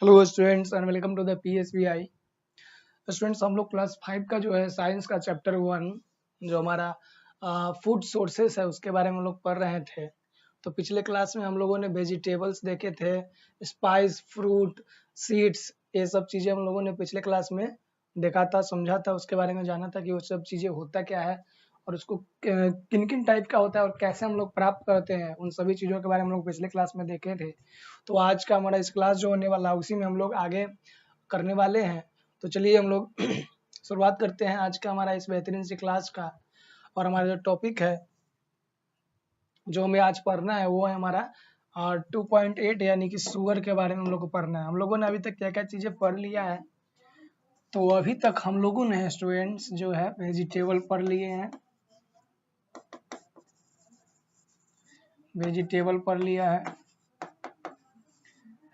Hello students and welcome to the PSBI. Students, हम लोग class 5 का जो है साइंस का चैप्टर 1 जो हमारा फूड सोर्सेस है उसके बारे में हम लोग पढ़ रहे थे। तो पिछले क्लास में हम लोगों ने वेजिटेबल्स देखे थे, स्पाइस, फ्रूट, सीड्स, ये सब चीज़ें हम लोगों ने पिछले क्लास में देखा था, समझा था, उसके बारे में जाना था कि वो सब चीज़ें होता क्या है और उसको किन किन टाइप का होता है और कैसे हम लोग प्राप्त करते हैं, उन सभी चीज़ों के बारे में हम लोग पिछले क्लास में देखे थे। तो आज का हमारा इस क्लास जो होने वाला है उसी में हम लोग आगे करने वाले हैं। तो चलिए हम लोग शुरुआत करते हैं आज का हमारा इस बेहतरीन सी क्लास का। और हमारा जो टॉपिक है जो हमें आज पढ़ना है वो है हमारा 2.8 यानी कि शुगर के बारे में हम लोग को पढ़ना है। हम लोगों ने अभी तक क्या क्या चीज़ें पढ़ लिया है। तो अभी तक हम लोगों ने स्टूडेंट्स जो है वेजिटेबल पढ़ लिए हैं, वेजिटेबल पढ़ लिया है,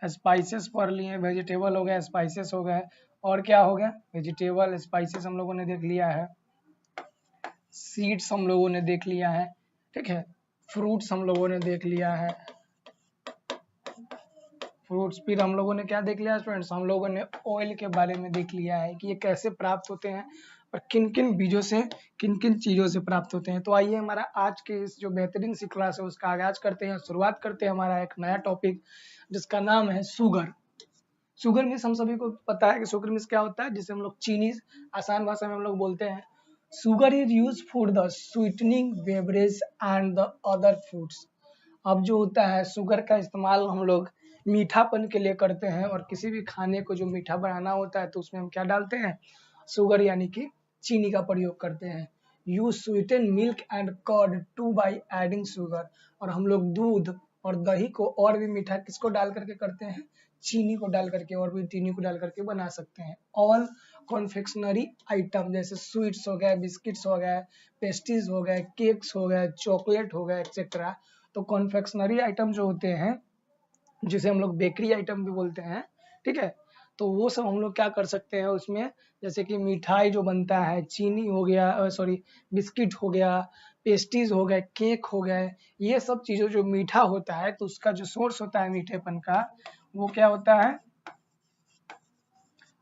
स्पाइसेस पढ़ लिए, वेजिटेबल हो गया, स्पाइसेस हो गए, और क्या हो गया, वेजिटेबल, स्पाइसेस हम लोगों ने देख लिया है, सीड्स हम लोगों ने देख लिया है, ठीक है, फ्रूट्स हम लोगों ने देख लिया है, फ्रूट्स। फिर हम लोगों ने क्या देख लिया स्टूडेंट्स, हम लोगों ने ऑयल के बारे में देख लिया है कि ये कैसे प्राप्त होते हैं और किन किन बीजों से, किन किन चीज़ों से प्राप्त होते हैं। तो आइए हमारा आज के इस जो बेहतरीन सी क्लास है उसका आगाज करते हैं, शुरुआत करते हैं हमारा एक नया टॉपिक जिसका नाम है शुगर। शुगर मिस हम सभी को पता है कि शुगर मिस क्या होता है, जिसे हम लोग चीनी आसान भाषा में हम लोग बोलते हैं। Sugar is use for the sweetening beverage and the other foods. अब जो होता है शुगर का इस्तेमाल हम लोग मीठापन के लिए करते हैं और किसी भी खाने को जो मीठा बनाना होता है तो उसमें हम क्या डालते हैं, शुगर यानी कि चीनी का प्रयोग करते हैं। You sweeten milk and curd to by adding sugar. और हम लोग दूध और दही को और भी मीठा किसको डाल करके करते हैं, चीनी को डाल करके, और भी चीनी को डाल करके बना सकते हैं। ऑल कॉन्फेक्शनरी आइटम जैसे स्वीट्स हो गए, बिस्किट्स हो गए, पेस्ट्रीज हो गए, केक्स हो गए, चॉकलेट हो गए, एक्सेट्रा। तो कॉन्फेक्शनरी आइटम जो होते हैं जिसे हम लोग बेकरी आइटम भी बोलते हैं, ठीक है, तो वो सब हम लोग क्या कर सकते हैं उसमें, जैसे कि मिठाई जो बनता है, चीनी हो गया, सॉरी, बिस्किट हो गया, पेस्ट्रीज हो गए, केक हो गए, ये सब चीज़ों जो मीठा होता है तो उसका जो सोर्स होता है मीठेपन का वो क्या होता है,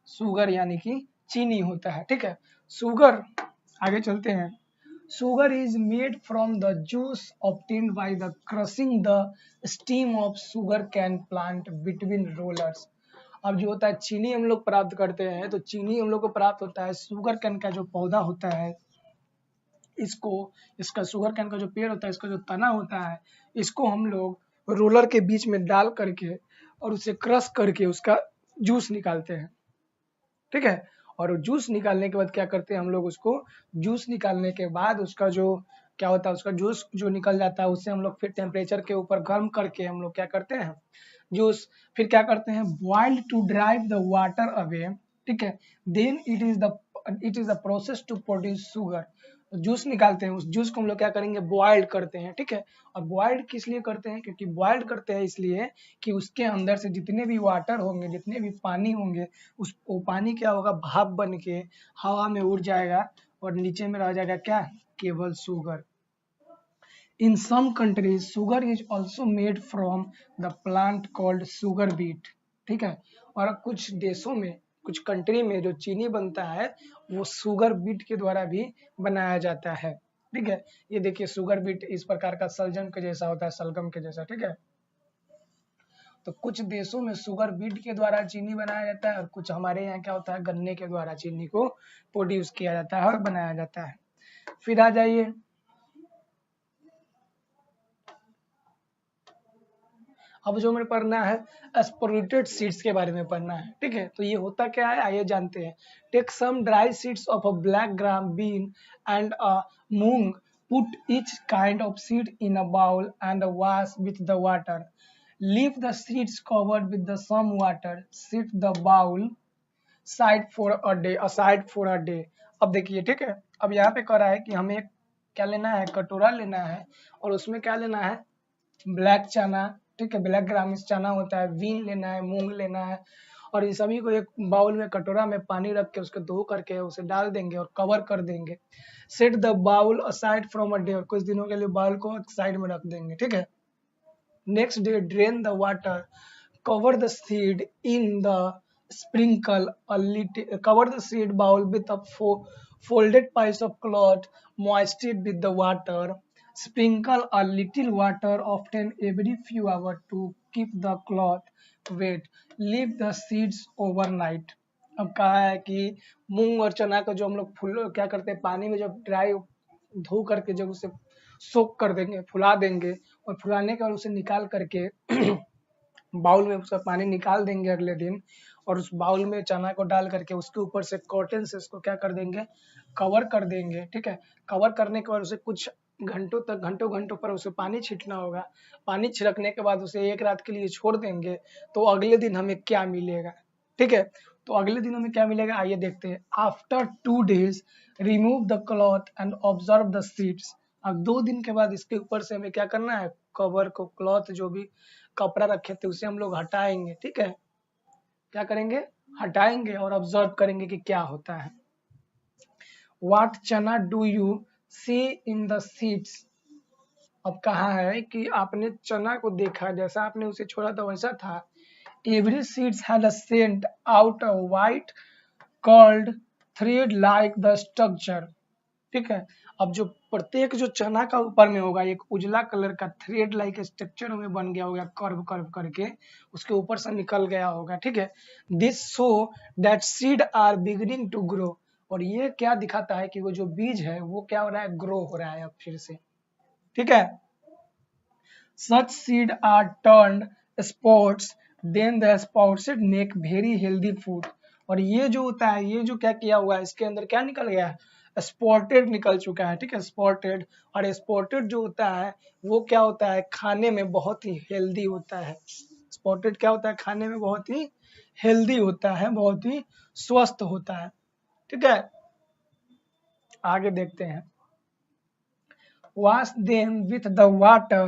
शुगर यानी कि चीनी होता है, ठीक है। शुगर, आगे चलते हैं। Sugar is made from the juice obtained by the crushing the stem of sugarcane plant between rollers। अब जो होता है चीनी हम लोग प्राप्त करते हैं, तो चीनी हम लोग को प्राप्त होता है शुगर कैन का जो पौधा होता है, इसको, इसका शुगर कैन का जो पेड़ होता है, इसका जो तना होता है, इसको हम लोग रोलर के बीच में डाल करके और उसे क्रश करके उसका जूस निकालते हैं, ठीक है। और जूस निकालने के बाद क्या करते हैं हम लोग, उसको जूस निकालने के बाद उसका जो क्या होता है, उसका जूस जो निकल जाता है उससे हम लोग फिर टेम्परेचर के ऊपर गर्म करके हम लोग क्या करते हैं, जूस, फिर क्या करते हैं, boiled to drive the water away, ठीक है। Then it is the process to produce sugar. Juice निकालते हैं, उस जूस को हम लोग क्या करेंगे, बॉइल्ड करते हैं, ठीक है। और बॉइल्ड किस लिए करते हैं, क्योंकि बॉइल्ड करते हैं इसलिए कि उसके अंदर से जितने भी वाटर होंगे, जितने भी पानी होंगे, उस वो पानी क्या होगा, भाप बन के हवा में उड़ जाएगा और नीचे में रह जाएगा क्या, केवल sugar. In some countries sugar is also made from the plant called sugar beet, ठीक है। और कुछ देशों में, कुछ कंट्री में जो चीनी बनता है वो शुगर बीट के द्वारा भी बनाया जाता है, ठीक है। ये देखिए शुगर बीट इस प्रकार का सलजम के जैसा होता है, सलगम के जैसा, ठीक है। तो कुछ देशों में शुगर बीट के द्वारा चीनी बनाया जाता है और कुछ हमारे यहाँ क्या होता है, गन्ने के द्वारा चीनी को प्रोड्यूस किया जाता है और बनाया जाता है। फिर आ जाइए, अब जो हमें पढ़ना है एस्पोर्टेड सीड्स के बारे में पढ़ना है, ठीक है। तो ये होता क्या है आइए जानते हैं। Take some dry seeds of a black gram bean and a moong, put each kind of seed in a bowl and wash with the water, leave the seeds covered with the some water, set the bowl aside for a day। अब देखिए, ठीक है, अब यहाँ पे कह रहा है कि हमें क्या लेना है, कटोरा लेना है और उसमें क्या लेना है, ब्लैक चना, ठीक है, ब्लैक ग्रामिस चना होता है, बीन लेना है, मूंग लेना है, और ये सभी को एक बाउल में, कटोरा में पानी रख के उसको धो करके उसे डाल देंगे और कवर कर देंगे। Set the bowl aside from a day, और कुछ दिनों के लिए बाउल को साइड में रख देंगे, ठीक है। Next day drain the water cover the seed in the sprinkle a little, cover the seed bowl with a folded piece of cloth, moist it with the water, sprinkle a little water often every few hours to keep the cloth wet, leave the seeds overnight. अब कहा है कि मूंग और चना का जो हम लोग फूल क्या करते हैं, पानी में जब ड्राई धो करके जब उसे सोक कर देंगे, फुला देंगे, और फुलाने के बाद उसे निकाल करके बाउल में उसका पानी निकाल देंगे अगले दिन, और उस बाउल में चना को डाल करके उसके ऊपर से कॉटन से उसको क्या कर देंगे, कवर कर देंगे। ठीक है, कवर करने के बाद उसे कुछ घंटों तक, घंटों घंटों पर उसे पानी छींटना होगा। पानी छिड़कने के बाद उसे एक रात के लिए छोड़ देंगे, तो अगले दिन हमें क्या मिलेगा। ठीक है, तो अगले दिन हमें क्या मिलेगा, आइए देखते हैं। After 2 days remove the cloth and observe the seeds. अब 2 दिन के बाद इसके ऊपर से हमें क्या करना है, कवर को, क्लॉथ जो भी कपड़ा रखे थे उसे हम लोग हटाएंगे। ठीक है, क्या करेंगे, हटाएंगे और ऑब्जर्व करेंगे कि क्या होता है। What chana do you see in the seeds. अब कहा है कि आपने चना को देखा, जैसा आपने उसे छोड़ा था वैसा था। Every seeds had a sent out a white curled thread like the structure. ठीक है, अब जो प्रत्येक जो चना का ऊपर में होगा एक उजला कलर का थ्रेड लाइक स्ट्रक्चर में बन गया होगा, कर्व कर्व करके उसके ऊपर से निकल गया होगा। ठीक है, this show that seed are beginning to grow. और ये क्या दिखाता है कि वो जो बीज है वो क्या हो रहा है, ग्रो हो रहा है अब फिर से। ठीक है, such seed are turned spots, then the sprouted make very healthy food। और ये जो होता है, ये जो क्या किया हुआ है, इसके अंदर क्या निकल गया है, स्पॉटेड निकल चुका है। ठीक है, स्पॉटेड, और स्पॉटेड जो होता है वो क्या होता है, खाने में बहुत ही हेल्दी होता है। स्पॉटेड क्या होता है, खाने में बहुत ही हेल्दी होता है, बहुत ही स्वस्थ होता है। ठीक है, आगे देखते हैं। wash them with the water,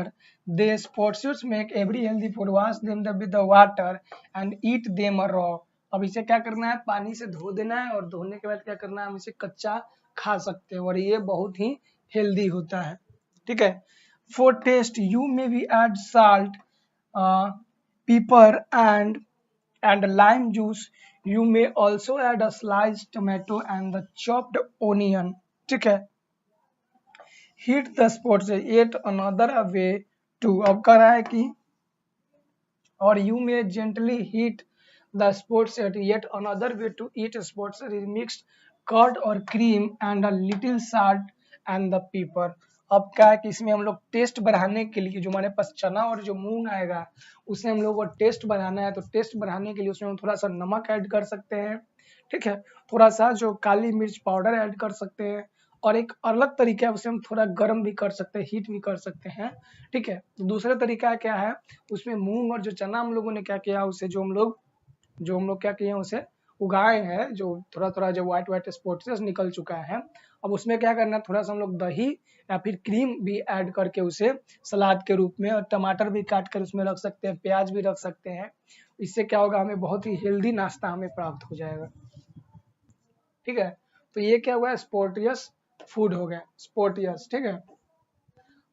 they sports make every healthy food, wash them with the water and eat them raw। अब इसे क्या करना है, पानी से धो देना है, और धोने के बाद क्या करना है, हम इसे कच्चा खा सकते हैं, और ये बहुत ही हेल्दी होता है। ठीक है, for taste you may be add salt, pepper and lime juice, you may also add a sliced tomato and the chopped onion। ठीक है, heat the spots at another way to. अब कह रहा है कि और you may gently heat the spots at yet another way to eat spots is mixed curd और cream and a little salt and the pepper. अब क्या है कि इसमें हम लोग टेस्ट बढ़ाने के लिए, जो हमारे पास चना और जो मूंग आएगा उसे हम लोग को टेस्ट बढ़ाना है, तो टेस्ट बढ़ाने के लिए उसमें हम थोड़ा सा नमक ऐड कर सकते हैं। ठीक है, थोड़ा सा जो काली मिर्च पाउडर ऐड कर सकते हैं, और एक अलग तरीका है उसे हम थोड़ा गर्म भी कर सकते हैं, हीट भी कर सकते हैं। ठीक है, तो दूसरा तरीका क्या है, उसमें मूंग और जो चना हम लोगों ने क्या किया, उसे जो हम लोग क्या किए हैं, उसे उगाए हैं, जो थोड़ा थोड़ा जो व्हाइट व्हाइट स्पॉट्स निकल चुका है। अब उसमें क्या करना है, थोड़ा सा हम लोग दही या फिर क्रीम भी ऐड करके उसे सलाद के रूप में, और टमाटर भी काट कर उसमें रख सकते हैं, प्याज भी रख सकते हैं। इससे क्या होगा, हमें बहुत ही हेल्दी नाश्ता हमें प्राप्त हो जाएगा। ठीक है, तो ये क्या हुआ, स्पोर्टियस फूड हो गया, स्पोर्टियस। ठीक है,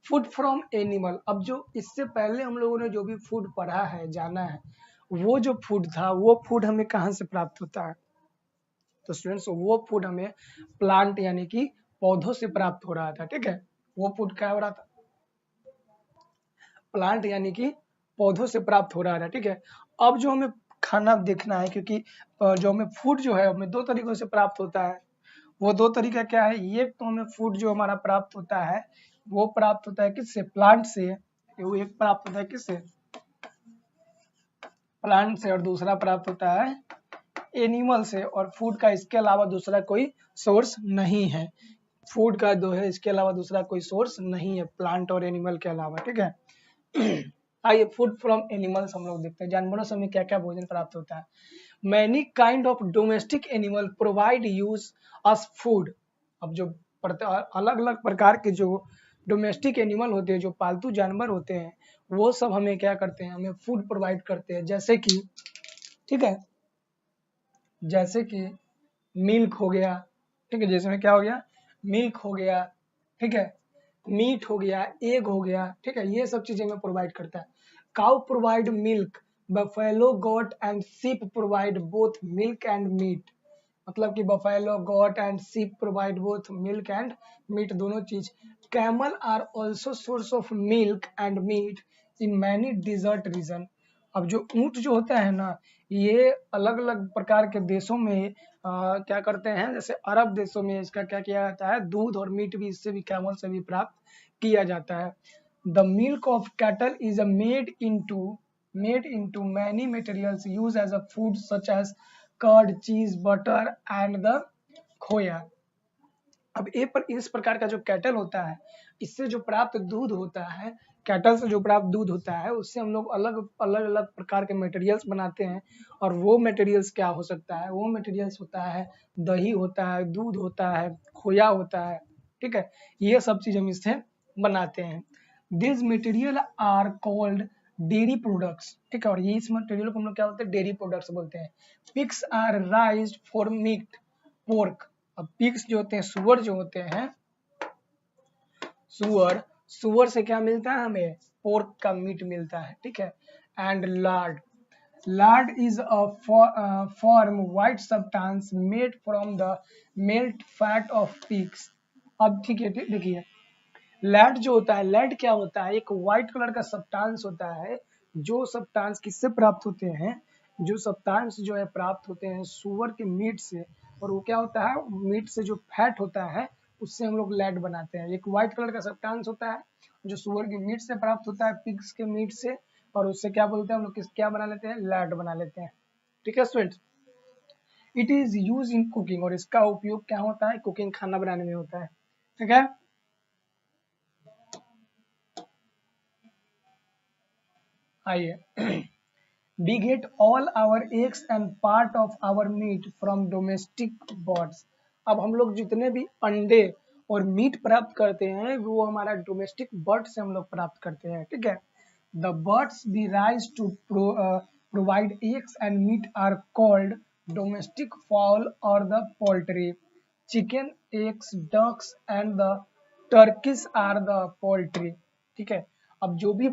फूड फ्रॉम एनिमल। अब जो इससे पहले हम लोगों ने जो भी फूड पढ़ा है, जाना है, वो जो फूड था वो फूड हमें कहाँ से प्राप्त होता है, तो स्टूडेंट्स वो फूड हमें प्लांट यानी कि पौधों से प्राप्त हो रहा था। ठीक है, वो फूड क्या हो रहा था, प्लांट यानी कि पौधों से प्राप्त हो रहा था। ठीक है, अब जो हमें खाना देखना है, क्योंकि जो हमें फूड जो है हमें 2 तरीकों से प्राप्त होता है। वो 2 तरीका क्या है, ये तो हमें फूड जो हमारा प्राप्त होता है वो प्राप्त होता है किससे, प्लांट से। वो एक प्राप्त होता है किससे, प्लांट से, और दूसरा प्राप्त होता है एनिमल से। और फूड का इसके अलावा दूसरा कोई सोर्स नहीं है, फूड का जो है इसके अलावा दूसरा कोई सोर्स नहीं है, प्लांट और एनिमल के अलावा। ठीक है, आइए फूड फ्रॉम एनिमल्स हम लोग देखते हैं, जानवरों से हमें क्या क्या भोजन प्राप्त होता है। Many kind of domestic animal provide use us food. अब जो अलग अलग प्रकार के जो डोमेस्टिक एनिमल होते हैं, जो पालतू जानवर होते हैं, वो सब हमें क्या करते हैं, हमें फूड प्रोवाइड करते हैं। जैसे कि, ठीक है, जैसे कि मिल्क हो गया। ठीक है, जैसे में क्या हो गया, मिल्क हो गया। ठीक है, मीट हो गया, एग हो गया। ठीक है, ये सब चीजें में प्रोवाइड करता है। Cow provide milk buffalo goat and sheep provide both milk and meat, मतलब कि buffalo goat and sheep provide both milk and meat, दोनों चीज। Camel are also source of milk and meat in many desert region. अब जो ऊंट जो होता है ना, ये अलग अलग प्रकार के देशों में क्या करते हैं, जैसे अरब देशों में इसका क्या किया जाता है, दूध और मीट भी इससे भी, कैमल से भी प्राप्त किया जाता है। The milk of cattle is made into many materials used as a food such as curd, cheese, butter and the खोया। अब इस प्रकार का जो कैटल होता है, इससे जो प्राप्त दूध होता है, कैटल से जो प्राप्त दूध होता है, उससे हम लोग अलग अलग अलग प्रकार के मटेरियल्स बनाते हैं। और वो मटेरियल्स क्या हो सकता है, वो मटेरियल्स होता है दही होता है, दूध होता है, खोया होता है, ठीक है, ये सब चीज हम इससे बनाते हैं। This material are called dairy products, ठीक है, और ये इस मटेरियल को हम लोग क्या बोलते हैं, डेयरी प्रोडक्ट्स बोलते हैं। Pigs are raised for meat, pork. अब पिग्स जो होते हैं, सुअर जो होते हैं, सुअर से क्या मिलता है हमें, पोर्क का मीट मिलता है, ठीक है। And Lord is a form white substance made from the melt fat of pigs. अब ठीक है, देखिए लैड जो होता है, लैड क्या होता है, एक व्हाइट कलर का सब्सटेंस होता है। जो सब्सटेंस किससे प्राप्त होते हैं, जो सब्सटेंस जो है प्राप्त होते हैं सुअर के मीट से। और वो क्या होता है, मीट से जो फैट होता है उससे हम लोग लैड बनाते हैं। एक व्हाइट कलर का सब्सटेंस होता है जो सुअर के मीट से प्राप्त होता है, पिग्स के मीट से, और उससे क्या बोलते हैं हम लोग, क्या बना लेते हैं, लैड बना लेते हैं, ठीक है students. It is use in cooking, और इसका उपयोग क्या होता है, कुकिंग, खाना बनाने में होता है, ठीक है। आइए we get all our eggs and part of our meat from domestic birds। अब हम लोग जितने भी अंडे और मीट प्राप्त करते हैं वो हमारा डोमेस्टिक बर्ड से हम लोग प्राप्त करते हैं, ठीक है। The birds we raise to provide eggs and meat are called domestic fowl or the poultry। chicken, eggs, ducks and the turkeys are the poultry, ठीक है। अब जो भी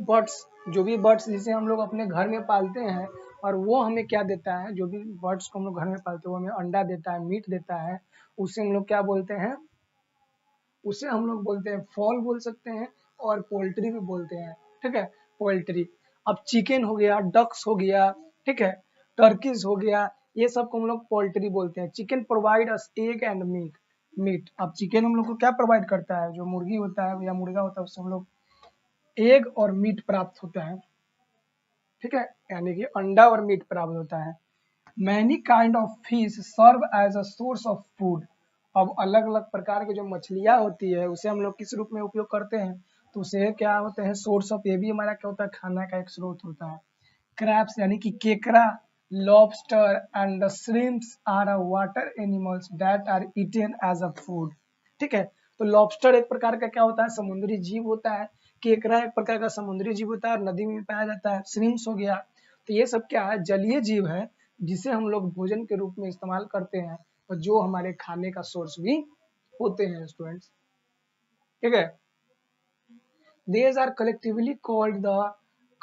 बर्ड्स जिसे हम लोग अपने घर में पालते हैं, और वो हमें क्या देता है, जो भी बर्ड्स को हम लोग घर में पालते हैं वो हमें अंडा देता है, मीट देता है, उसे हम लोग क्या बोलते हैं, उसे हम लोग बोलते हैं फॉल बोल सकते हैं, और पोल्ट्री भी बोलते हैं, ठीक है, पोल्ट्री। अब चिकन हो गया, डक्स हो गया, ठीक है, टर्कीज हो गया, ये सब को हम लोग पोल्ट्री बोलते हैं। Chicken provide us egg and meat. अब चिकन हम लोग को क्या प्रोवाइड करता है, जो मुर्गी होता है या मुर्गा होता है उससे हम लोग एग और मीट प्राप्त होता है, ठीक है, यानी कि अंडा और मीट प्राप्त होता है। Many kind of fish serve as a source of food. अब अलग अलग प्रकार की जो मछलियां होती है उसे हम लोग किस रूप में उपयोग करते हैं, तो उसे क्या होते हैं, सोर्स ऑफ, ये भी हमारा क्या होता है, खाना का एक स्रोत होता है। क्रैब्स यानी कि केकड़ा, lobster and the shrimps are a water animals that are eaten as a food, ठीक है। तो लॉबस्टर एक प्रकार का क्या होता है, समुद्री जीव होता है। केकड़ा एक प्रकार का समुद्री जीव होता है और नदी में पाया जाता है। श्रिम्प्स हो गया, तो ये सब क्या है, जलीय जीव है जिसे हम लोग भोजन के रूप में इस्तेमाल करते हैं, और जो हमारे खाने का सोर्स भी होते हैं स्टूडेंट्स, ठीक है। These are collectively called the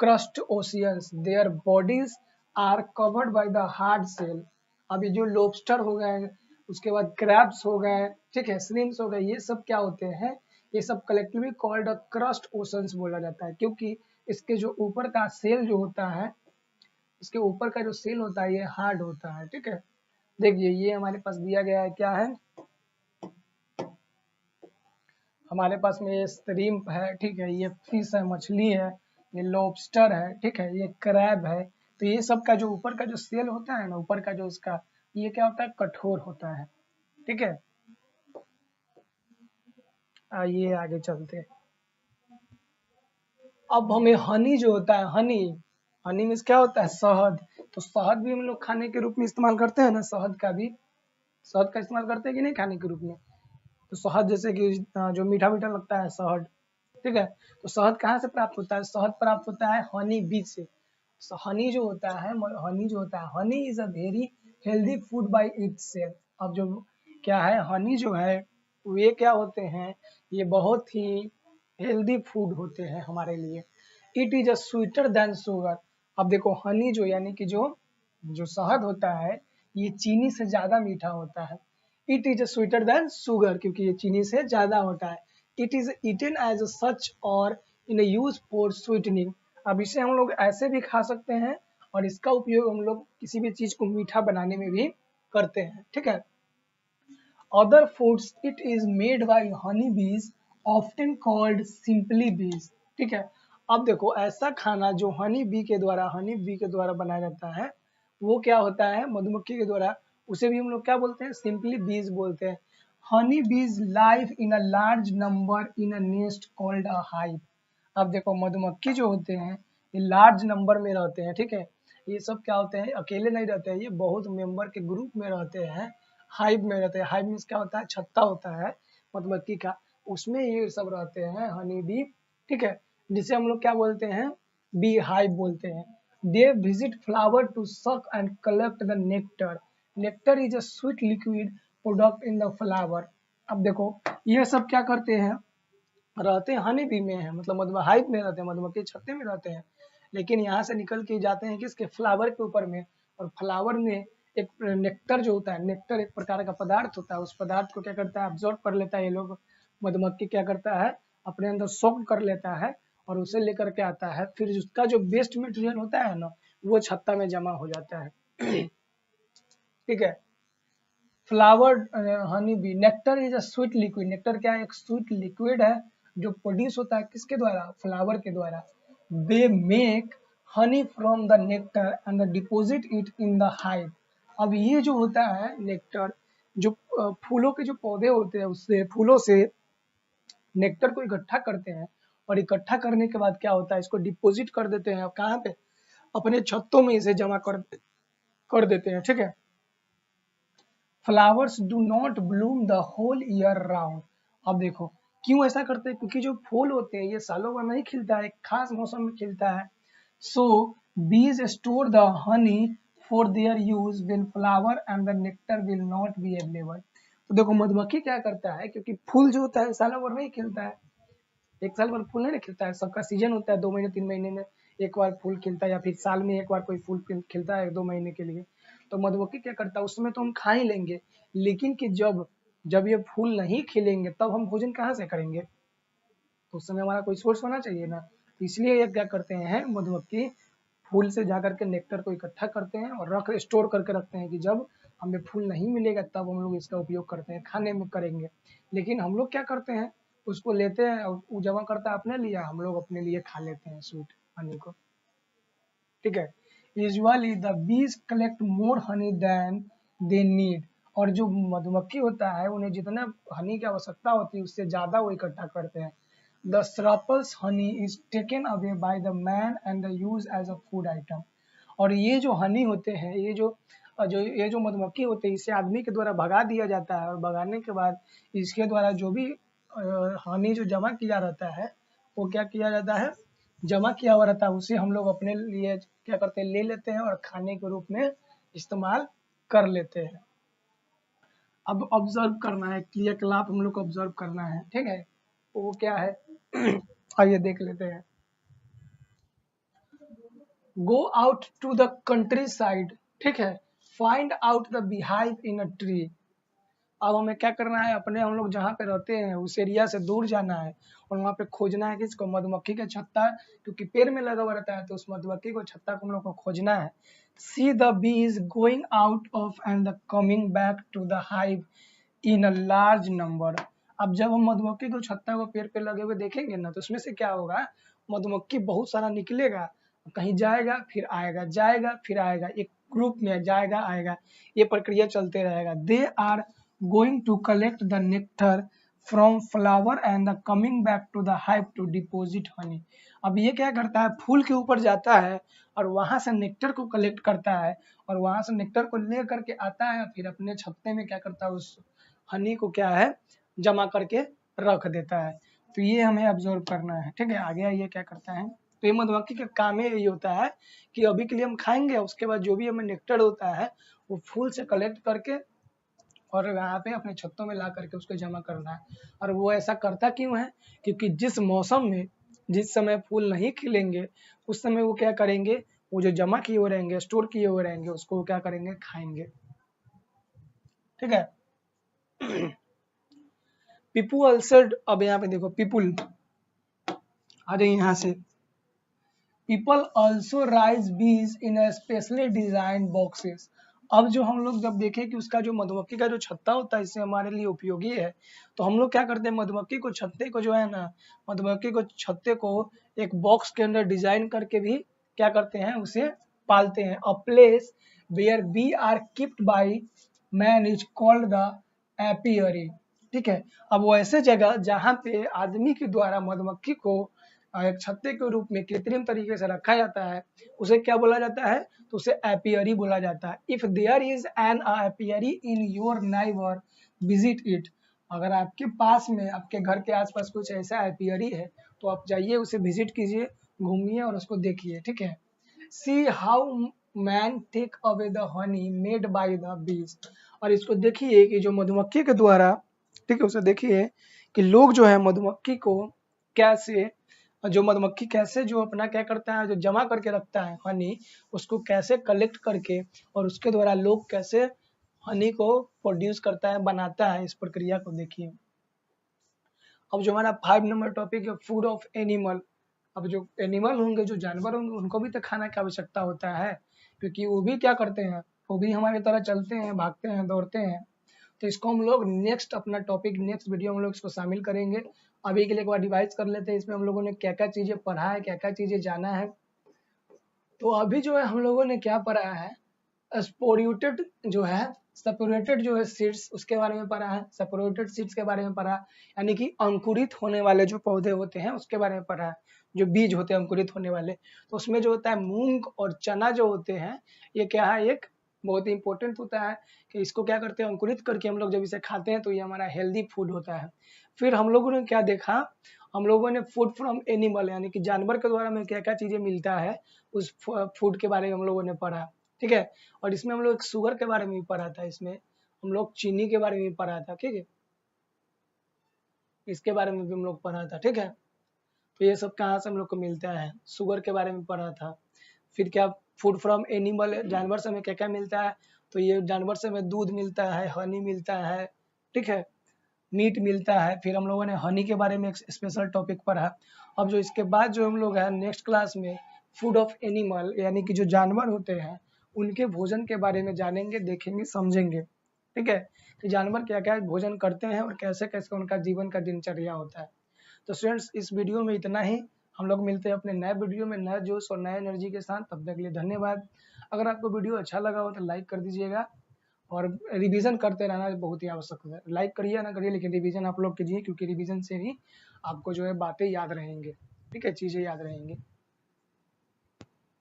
crustaceans. Their bodies are covered by the hard shell। अभी जो lobster हो गए, उसके बाद crabs हो गए, ठीक है, shrimps हो गए, ये सब क्या होते हैं, ये सब collectively called crustaceans बोला जाता है, क्योंकि इसके जो ऊपर का सेल जो होता है, इसके ऊपर का जो सेल होता है ये हार्ड होता है, ठीक है। देखिए ये हमारे पास दिया गया है, क्या है, हमारे पास में ये श्रिम्प है, ठीक है, ये फिश है, मछली है, ये लॉबस्टर है, ठीक है, ये क्रैब है। तो ये सब का जो ऊपर का जो सेल होता है ना, ऊपर का जो उसका, ये क्या होता है, कठोर होता है, ठीक है। आइए आगे चलते हैं। अब हमें हनी जो होता है, हनी में क्या होता है, शहद। तो शहद भी हम लोग खाने के रूप में इस्तेमाल करते हैं ना, शहद का इस्तेमाल करते हैं कि नहीं खाने के रूप में। तो शहद जैसे कि जो मीठा मीठा लगता है शहद, ठीक है। तो शहद कहाँ से प्राप्त होता है, शहद प्राप्त होता है हनी बी से। हनी जो होता है, honey is a very healthy food by itself. अब जो क्या है, हनी जो है वे क्या होते हैं, ये बहुत ही हेल्दी फूड होते हैं हमारे लिए। It is a sweater than sugar. अब देखो हनी जो यानी कि जो जो शहद होता है ये चीनी से ज्यादा मीठा होता है। It is sweeter than sugar, क्योंकि ये चीनी से ज्यादा होता है। It is eaten as such और इन यूज फॉर स्वीटनिंग। अब इसे हम लोग ऐसे भी खा सकते हैं और इसका उपयोग हम लोग किसी भी चीज को मीठा बनाने में भी करते हैं, ठीक है। Other foods it is made by Honey बीज ऑफ्टन कॉल्ड सिंपली बीज, ठीक है। अब देखो ऐसा खाना जो हनी बी के द्वारा बनाया जाता है वो क्या होता है, मधुमक्खी के द्वारा, उसे भी हम लोग क्या बोलते हैं, सिंपली बीज बोलते हैं। हनी बीज live in a large number in a nest called a hive. अब देखो मधुमक्खी जो होते हैं ये लार्ज नंबर में रहते हैं, ठीक है। ये सब क्या होते हैं, अकेले नहीं रहते हैं, ये बहुत मेंबर के ग्रुप में रहते हैं, हाइव में रहते हैं। हाइव मीन्स क्या होता है, छत्ता होता है मधुमक्खी का, उसमें ये सब रहते हैं हनी बी, ठीक है, जिसे हम लोग क्या बोलते हैं, बी हाइव बोलते हैं। They visit flower to suck and collect the nectar. Nectar is a sweet liquid product in the flower. अब देखो ये सब क्या करते हैं, रहते हैं हनी बी में है, मतलब हाइव में रहते हैं, मधुमक्खी छत्ते में रहते हैं, लेकिन यहाँ से निकल के जाते हैं किसके, फ्लावर के ऊपर में। और फ्लावर में एक नेक्टर जो होता है, नेक्टर एक प्रकार का पदार्थ होता है, उस पदार्थ को क्या करता है, ऑब्जॉर्व कर लेता है ये लोग, मधुमक्खी क्या करता है, अपने अंदर सोक कर लेता है और उसे लेकर के आता है, फिर उसका जो वेस्ट मटेरियल होता है ना वो छत्ता में जमा हो जाता है ठीक है। Flower honey bee, nectar is a sweet liquid. Nectar क्या है, एक स्वीट लिक्विड है जो प्रोड्यूस होता है किसके द्वारा, फ्लावर के द्वारा। They make honey from the nectar and deposit it in the hive. अब ये जो होता है नेक्टर, जो फूलों के जो पौधे होते हैं उससे, फूलों से नेक्टर को इकट्ठा करते हैं और इकट्ठा करने के बाद क्या होता है, इसको डिपोजिट कर देते हैं, कहाँ पे, अपने छत्तों में इसे जमा कर देते हैं, ठीक है। Flowers do not bloom the whole year round. अब देखो क्यों ऐसा करते हैं, क्योंकि जो फूल होते हैं ये सालों भर नहीं खिलता है, एक खास मौसम में खिलता है। सो बीज store the honey for their use when flower and the nectar will not be available. तो देखो मधुमक्खी क्या करता है, क्योंकि फूल जो होता है सालों भर नहीं खिलता है, एक साल भर फूल नहीं खिलता है, सबका सीजन होता है, 2 महीने 3 महीने में एक बार फूल खिलता है, या फिर साल में एक बार कोई फूल खिलता है 2 महीने के लिए। तो मधुमक्खी क्या करता है, उस समय तो हम खा ही लेंगे, लेकिन कि जब जब ये फूल नहीं खिलेंगे तब हम भोजन कहाँ से करेंगे, तो उस समय हमारा कोई सोर्स होना चाहिए ना। तो इसलिए ये क्या करते हैं मधुमक्खी, फूल से जाकर के नेक्टर को इकट्ठा करते हैं और स्टोर करके रखते हैं कि जब हमें फूल नहीं मिलेगा तब हम लोग इसका उपयोग करते हैं, खाने में करेंगे। लेकिन हम लोग क्या करते हैं, उसको लेते हैं और वो जमा करता है अपने लिए, हम लोग अपने लिए खा लेते हैं स्वीट हनी को, ठीक है। Usually the bees collect more honey than they need. और जो मधुमक्खी होता है उन्हें जितना हनी की आवश्यकता होती है उससे ज्यादा वो इकट्ठा करते हैं। The surplus honey is taken away by the man and the used as a food item। और ये जो हनी होते हैं, ये जो मधुमक्खी होते हैं इसे आदमी के द्वारा भगा दिया जाता है, और भगाने के बाद इसके द्वारा जो भी हनी जो जमा किया रहता है वो क्या किया जाता है, जमा किया हुआ रहता है, उसे हम लोग अपने लिए क्या करते हैं, ले लेते हैं और खाने के रूप में इस्तेमाल कर लेते हैं। अब ऑब्जर्व करना है, क्रियाकलाप हम लोग को ऑब्जर्व करना है, ठीक है। वो क्या है आइए देख लेते हैं। Go out to the countryside, ठीक है, find out the beehive in a tree. अब हमें क्या करना है, अपने हम लोग जहाँ पे रहते हैं उस एरिया से दूर जाना है और वहाँ पे खोजना है किसको, मधुमक्खी का छत्ता, क्योंकि पेड़ में लगा हुआ रहता है तो उस मधुमक्खी को छत्ता को हम लोग को खोजना है। See the bees going out of and the coming back to the hive in a large number. अब जब हम मधुमक्खी को छत्ता को पेड़ पे लगे हुए देखेंगे ना तो उसमें से क्या होगा, मधुमक्खी बहुत सारा निकलेगा, कहीं जाएगा फिर आएगा, जाएगा फिर आएगा, एक ग्रुप में जाएगा आएगा, ये प्रक्रिया चलते रहेगा। They are going to collect the nectar from flower and the coming back to the hive to deposit honey. अब ये क्या करता है, फूल के ऊपर जाता है और वहां से नेक्टर को कलेक्ट करता है और वहां से नेक्टर को ले करके आता है, फिर अपने छत्ते में क्या करता है, उस हनी को क्या है, जमा करके रख देता है। तो ये हमें ऑब्जर्व करना है, ठीक है। आगे ये क्या करता है, तो ये मधुमक्खी का काम ही यही होता है कि अभी के लिए हम खाएंगे, उसके बाद जो भी हमें नेक्टर होता है वो फूल से कलेक्ट करके और यहाँ पे अपने छत्तों में ला करके उसको जमा करना है। और वो ऐसा करता क्यों है, क्योंकि जिस मौसम में जिस समय फूल नहीं खिलेंगे उस समय वो क्या करेंगे, वो जो जमा किए हुए रहेंगे, स्टोर किए हुए रहेंगे, उसको क्या करेंगे, खाएंगे। ठीक है। पीपू अल्सर, अब यहाँ पे देखो पीपुल, आ जाइए यहाँ से। पीपल ऑल्सो राइज बीज इन स्पेशली डिजाइन बॉक्सेस। अब जो हम लोग जब देखें कि उसका जो मधुमक्खी का जो छत्ता होता है इससे हमारे लिए उपयोगी है, तो हम लोग क्या करते हैं, मधुमक्खी को छत्ते को जो है ना, मधुमक्खी को छत्ते को एक बॉक्स के अंदर डिजाइन करके भी क्या करते हैं, उसे पालते हैं। A place where bee are keeped by man is called the apiary. ठीक है। अब वो ऐसे जगह जहाँ पे आदमी के द्वारा मधुमक्खी को एक छत्ते के रूप में कृत्रिम तरीके से रखा जाता है, उसे क्या बोला जाता है, तो उसे एपियरी बोला जाता है। If there is an apiary in your neighbour visit it. अगर आपके पास में, आपके घर के आसपास कुछ ऐसा एपियरी है तो आप जाइए, उसे विजिट कीजिए, घूमिए और उसको देखिए। ठीक है। See how man take away the honey made by the bees. और इसको देखिए कि जो मधुमक्खी के द्वारा, ठीक है, उसे देखिए कि लोग जो है मधुमक्खी को कैसे, जो मधुमक्खी कैसे जो अपना क्या करता है, जो जमा करके रखता है हनी, उसको कैसे कलेक्ट करके और उसके द्वारा लोग कैसे हनी को प्रोड्यूस करता है, बनाता है, इस प्रक्रिया को देखिए। अब जो हमारा 5 नंबर टॉपिक है फूड ऑफ एनिमल। अब जो एनिमल होंगे, जो जानवर होंगे, उनको भी तो खाना की आवश्यकता होता है, क्योंकि वो भी क्या करते हैं, वो भी हमारी तरह चलते हैं, भागते हैं, दौड़ते हैं। तो इसको हम लोग नेक्स्ट अपना टॉपिक, नेक्स्ट वीडियो हम लोग इसको शामिल करेंगे। अभी के लिए एक बार डिवाइस कर लेते हैं, इसमें हम लोगों ने क्या क्या चीजें पढ़ा है, क्या क्या चीजें जाना है। तो अभी जो है हम लोगों ने क्या पढ़ा है, स्पोर्यूटेड जो है, सेपरेटेड जो है सीड्स, उसके बारे में पढ़ा है, सेपरेटेड सीड्स के बारे में पढ़ा, यानी कि अंकुरित होने वाले जो पौधे होते हैं उसके बारे में पढ़ा है, जो बीज होते हैं अंकुरित होने वाले। तो उसमें जो होता है मूंग और चना जो होते हैं, ये क्या है, एक बहुत ही इंपॉर्टेंट होता है कि इसको क्या करते हैं, अंकुरित करके हम लोग जब इसे खाते हैं तो ये हमारा हेल्दी फूड होता है। फिर हम लोगों ने क्या देखा, हम लोगों ने फूड फ्रॉम एनिमल, यानी कि जानवर के द्वारा में क्या क्या चीजें मिलता है, उस फूड के बारे में हम लोगों ने पढ़ा। ठीक है। और इसमें हम लोग शुगर के बारे में भी पढ़ा था, इसमें हम लोग चीनी के बारे में भी पढ़ा था। ठीक है। इसके बारे में भी हम लोग पढ़ा था। ठीक है। तो ये सब कहाँ से हम लोग को मिलता है, शुगर के बारे में पढ़ा था। फिर क्या, फूड फ्रॉम एनिमल, जानवर से हमें क्या क्या मिलता है, तो ये जानवर से हमें दूध मिलता है, हनी मिलता है, ठीक है, मीट मिलता है। फिर हम लोगों ने हनी के बारे में एक स्पेशल टॉपिक पढ़ा। अब जो इसके बाद जो हम लोग है नेक्स्ट क्लास में फूड ऑफ एनिमल, यानी कि जो जानवर होते हैं उनके भोजन के बारे में जानेंगे, देखेंगे, समझेंगे। ठीक है। कि जानवर क्या क्या भोजन करते हैं और कैसे कैसे उनका जीवन का दिनचर्या होता है। तो स्टूडेंट्स, इस वीडियो में इतना ही। हम लोग मिलते हैं अपने नए वीडियो में नए जोश और नए एनर्जी के साथ। तब तक के लिए धन्यवाद। अगर आपको वीडियो अच्छा लगा हो तो लाइक कर दीजिएगा और रिवीजन करते रहना बहुत ही आवश्यक है। लाइक करिए ना करिए, लेकिन रिवीजन आप लोग कीजिए, क्योंकि रिवीजन से ही आपको जो है बातें याद रहेंगे। ठीक है, चीज़ें याद रहेंगी।